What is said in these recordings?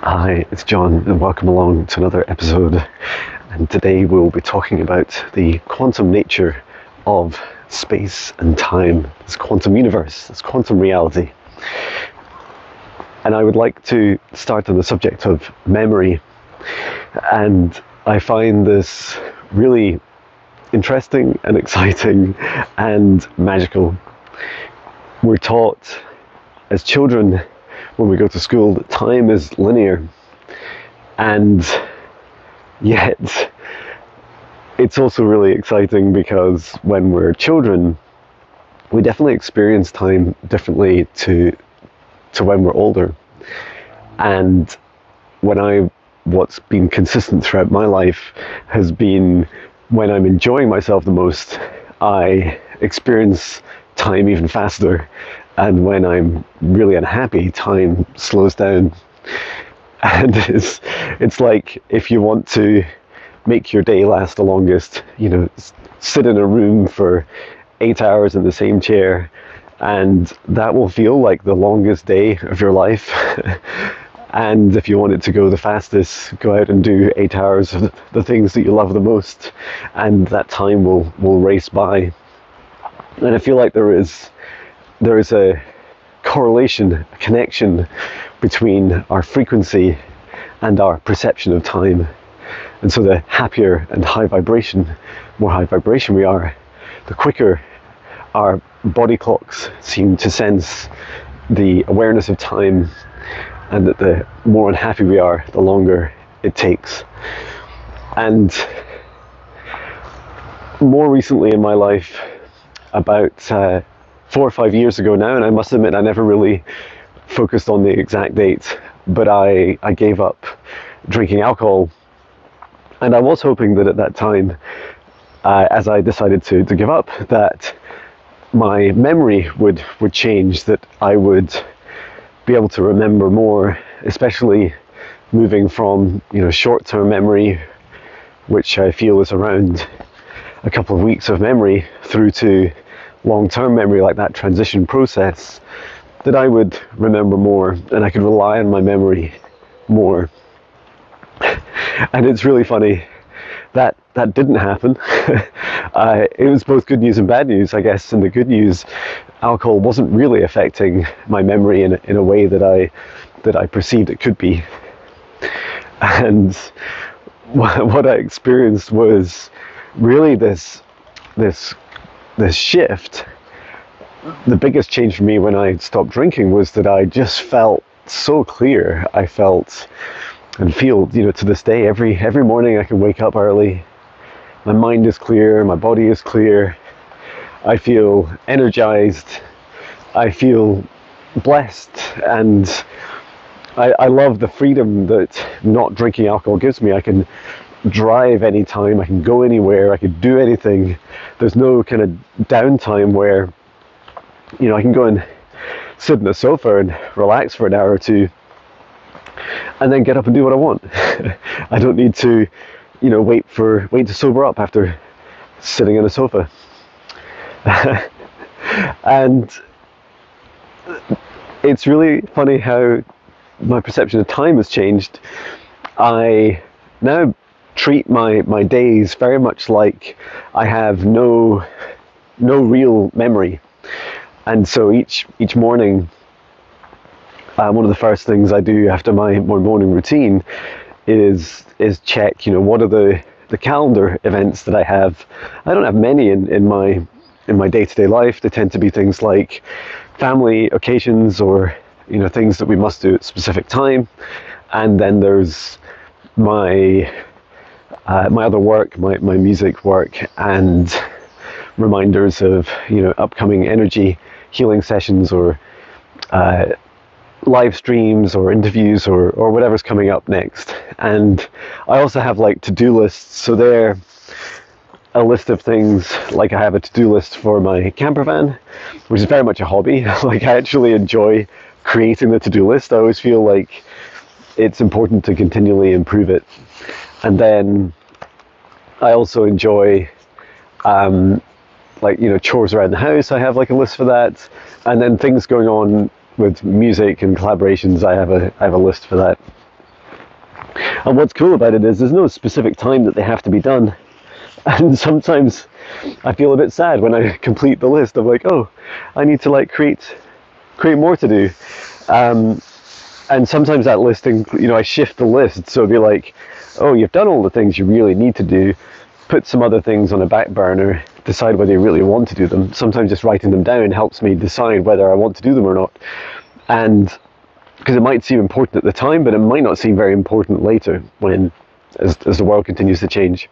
Hi, it's John and welcome along to another episode, and today we'll be talking about the quantum nature of space and time, this quantum universe, this quantum reality. And I would like to start on the subject of memory, and I find this really interesting and exciting and magical. We're taught as children when we go to school that time is linear, and yet it's also really exciting because when we're children we definitely experience time differently to when we're older. And what's been consistent throughout my life has been when I'm enjoying myself the most, I experience time even faster, and when I'm really unhappy, time slows down. And it's like if you want to make your day last the longest, sit in a room for 8 hours in the same chair, and that will feel like the longest day of your life. And if you want it to go the fastest, go out and do 8 hours of the things that you love the most, and that time will race by. And I feel like there is a correlation, a connection between our frequency and our perception of time. And so the happier and more high vibration we are, the quicker our body clocks seem to sense the awareness of time, and that the more unhappy we are, the longer it takes. And more recently in my life, about 4 or 5 years ago now, and I must admit I never really focused on the exact date, but I gave up drinking alcohol. And I was hoping that at that time, as I decided to give up, that my memory would change, that I would be able to remember more, especially moving from short-term memory, which I feel is around a couple of weeks of memory, through to long-term memory, like that transition process, that I would remember more and I could rely on my memory more. And it's really funny that didn't happen. It was both good news and bad news, I guess. And the good news, alcohol wasn't really affecting my memory in a way that I perceived it could be. And what I experienced was really this shift. The biggest change for me when I stopped drinking was that I just felt so clear. I felt and feel, to this day, every morning I can wake up early. My mind is clear, my body is clear. I feel energized. I feel blessed, and I love the freedom that not drinking alcohol gives me. I can drive anytime, I can go anywhere, I can do anything. There's no kind of downtime where I can go and sit on the sofa and relax for an hour or two and then get up and do what I want. I don't need to wait to sober up after sitting on a sofa. And it's really funny how my perception of time has changed. I now treat my days very much like I have no real memory. And so each morning, one of the first things I do after my morning routine is check, what are the calendar events that I have. I don't have many in my day-to-day life. They tend to be things like family occasions, or things that we must do at a specific time. And then there's my other work, my music work, and reminders of upcoming energy healing sessions, or live streams, or interviews, or whatever's coming up next. And I also have to-do lists. So they're a list of things, like I have a to-do list for my camper van, which is very much a hobby. I actually enjoy creating the to-do list. I always feel like it's important to continually improve it. And then I also enjoy chores around the house. I have a list for that. And then things going on with music and collaborations, I have a list for that. And what's cool about it is there's no specific time that they have to be done. And sometimes I feel a bit sad when I complete the list of like, oh, I need to like create more to do. And sometimes that listing, I shift the list. So it'd be like, oh, you've done all the things you really need to do. Put some other things on a back burner, decide whether you really want to do them. Sometimes just writing them down helps me decide whether I want to do them or not. And because it might seem important at the time, but it might not seem very important later as the world continues to change.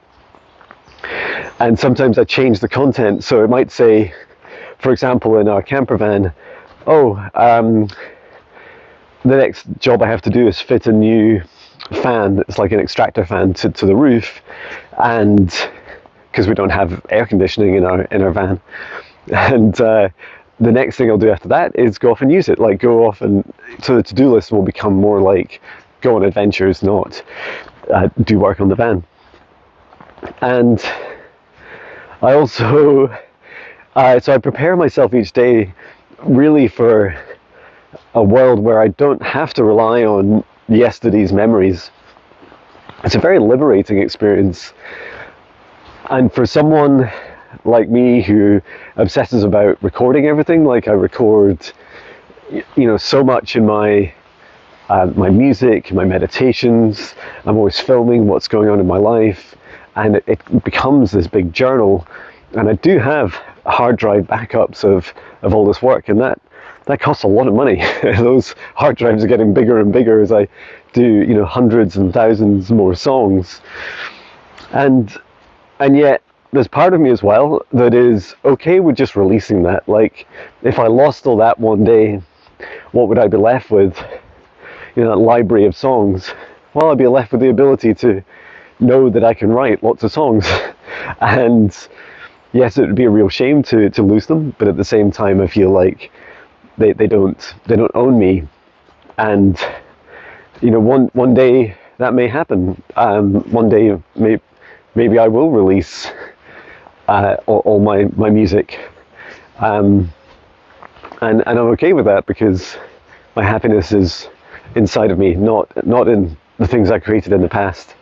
And sometimes I change the content. So it might say, for example, in our camper van, oh, the next job I have to do is fit a new fan. It's like an extractor fan to the roof, and because we don't have air conditioning in our van, and the next thing I'll do after that is go off and use it. Like go off, and so the to-do list will become more like go on adventures, not do work on the van. And I also so I prepare myself each day really for a world where I don't have to rely on yesterday's memories. It's a very liberating experience. And for someone like me who obsesses about recording everything, like I record, so much in my music, my meditations, I'm always filming what's going on in my life, and it becomes this big journal. And I do have hard drive backups of all this work, and that costs a lot of money. Those hard drives are getting bigger and bigger as I do, hundreds and thousands more songs. And yet there's part of me as well that is okay with just releasing that. Like if I lost all that one day, what would I be left with? That library of songs. Well, I'd be left with the ability to know that I can write lots of songs. And yes, it would be a real shame to lose them, but at the same time I feel like they don't own me. And one day that may happen. One day maybe I will release all my music, and I'm okay with that, because my happiness is inside of me, not in the things I created in the past.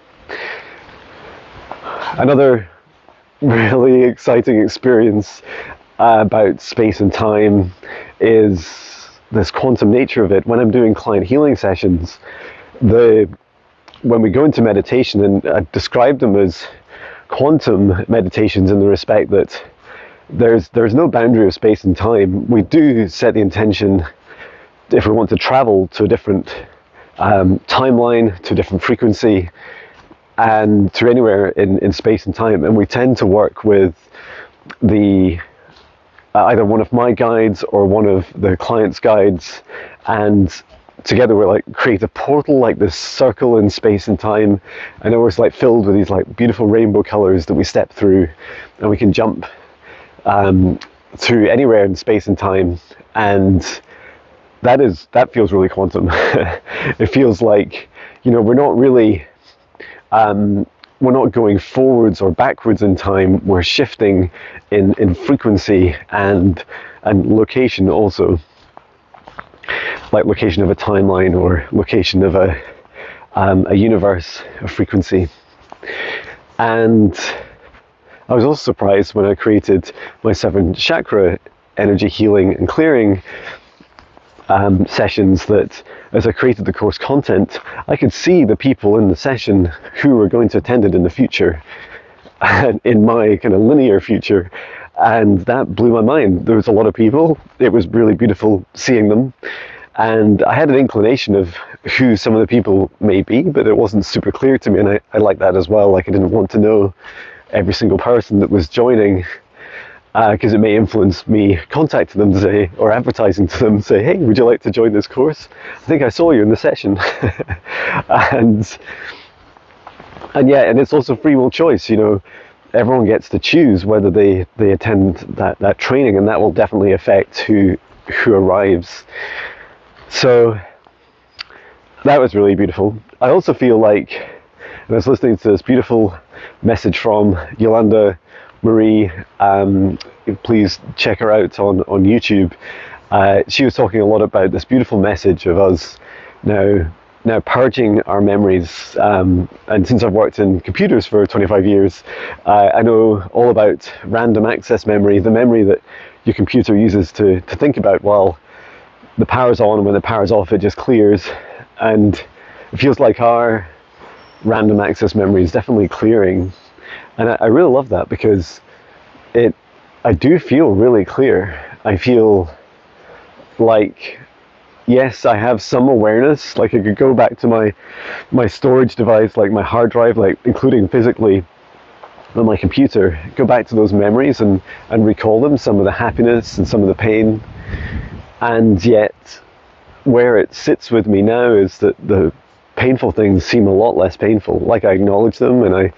Another really exciting experience about space and time is this quantum nature of it. When I'm doing client healing sessions, when we go into meditation, and I describe them as quantum meditations in the respect that there's no boundary of space and time. We do set the intention if we want to travel to a different timeline, to a different frequency, and to anywhere in space and time. And we tend to work with either one of my guides or one of the client's guides, and together we're like create a portal, like this circle in space and time, and it's like filled with these like beautiful rainbow colors that we step through, and we can jump through anywhere in space and time. And that feels really quantum. It feels like we're not really we're not going forwards or backwards in time. We're shifting in frequency and location also, like location of a timeline or location of a universe, a frequency. And I was also surprised when I created my 7 chakra energy healing and clearing sessions, that as I created the course content, I could see the people in the session who were going to attend it in the future, in my kind of linear future. And that blew my mind. There was a lot of people. It was really beautiful seeing them. And I had an inclination of who some of the people may be, but it wasn't super clear to me. And I like that as well. Like I didn't want to know every single person that was joining, because it may influence me contacting them to say, or advertising to them, say, hey, would you like to join this course? I think I saw you in the session. and yeah, and it's also free will choice. Everyone gets to choose whether they attend that training, and that will definitely affect who arrives. So that was really beautiful. I also feel like, and I was listening to this beautiful message from Yolanda Marie, please check her out on YouTube. She was talking a lot about this beautiful message of us now now purging our memories. And since I've worked in computers for 25 years, I know all about random access memory, the memory that your computer uses to think about while the power's on, and when the power's off it just clears. And it feels like our random access memory is definitely clearing. And I really love that, because I do feel really clear. I feel like, yes, I have some awareness. Like I could go back to my storage device, like my hard drive, like including physically on my computer, go back to those memories and recall them, some of the happiness and some of the pain. And yet where it sits with me now is that the painful things seem a lot less painful. Like I acknowledge them, and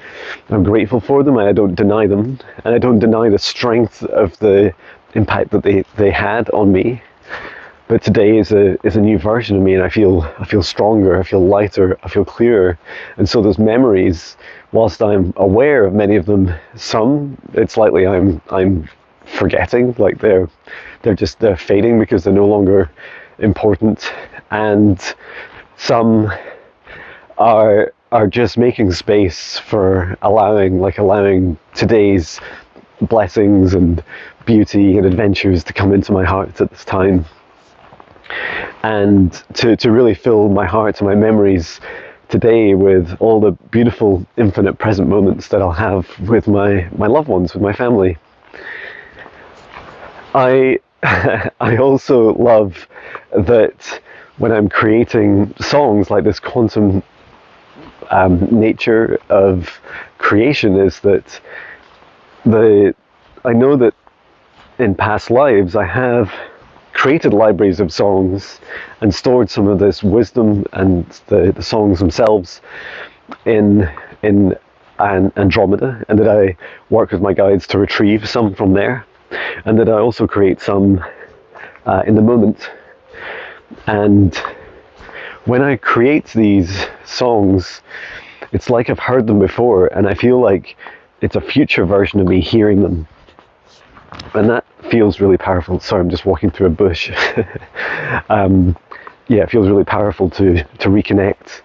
I'm grateful for them, and I don't deny them, and I don't deny the strength of the impact that they had on me. But today is a new version of me, and I feel stronger, I feel lighter, I feel clearer. And so those memories, whilst I'm aware of many of them, some it's likely I'm forgetting, like they're fading because they're no longer important, and some are just making space for allowing today's blessings and beauty and adventures to come into my heart at this time, and to really fill my heart and my memories today with all the beautiful infinite present moments that I'll have with my loved ones, with my family. I also love that when I'm creating songs, like this quantum nature of creation, is that I know that in past lives I have created libraries of songs and stored some of this wisdom and the songs themselves in Andromeda, and that I work with my guides to retrieve some from there, and that I also create some in the moment. And when I create these songs, it's like I've heard them before, and I feel like it's a future version of me hearing them. And that feels really powerful. Sorry, I'm just walking through a bush. Yeah, it feels really powerful to reconnect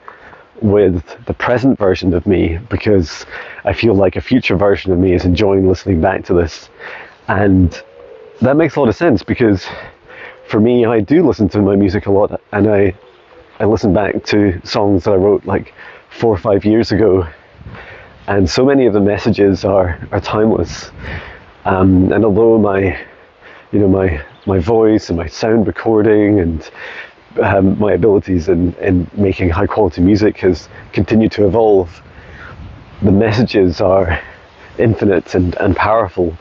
with the present version of me, because I feel like a future version of me is enjoying listening back to this. And that makes a lot of sense, because for me, I do listen to my music a lot, and I listen back to songs that I wrote like 4 or 5 years ago, and so many of the messages are timeless. And although my voice and my sound recording and my abilities in making high quality music has continued to evolve, the messages are infinite and powerful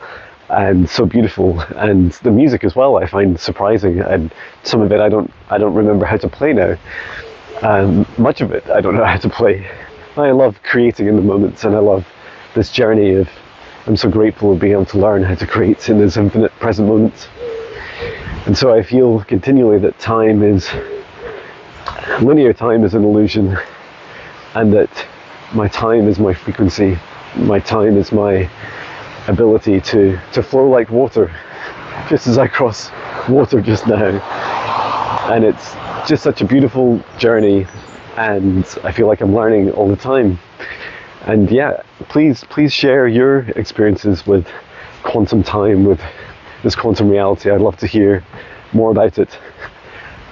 and so beautiful, and the music as well I find surprising, and some of it I don't remember how to play now. Much of it I don't know how to play. I love creating in the moments, and I love this journey of, I'm so grateful of being able to learn how to create in this infinite present moment. And so I feel continually that linear time is an illusion, and that my time is my frequency, my time is my ability to flow like water, just as I cross water just now. And it's just such a beautiful journey, and I feel like I'm learning all the time. And yeah, please share your experiences with quantum time, with this quantum reality. I'd love to hear more about it.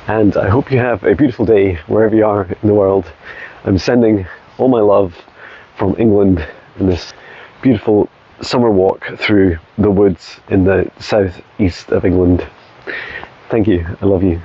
And I hope you have a beautiful day wherever you are in the world. I'm sending all my love from England in this beautiful summer walk through the woods in the southeast of England. Thank you. I love you.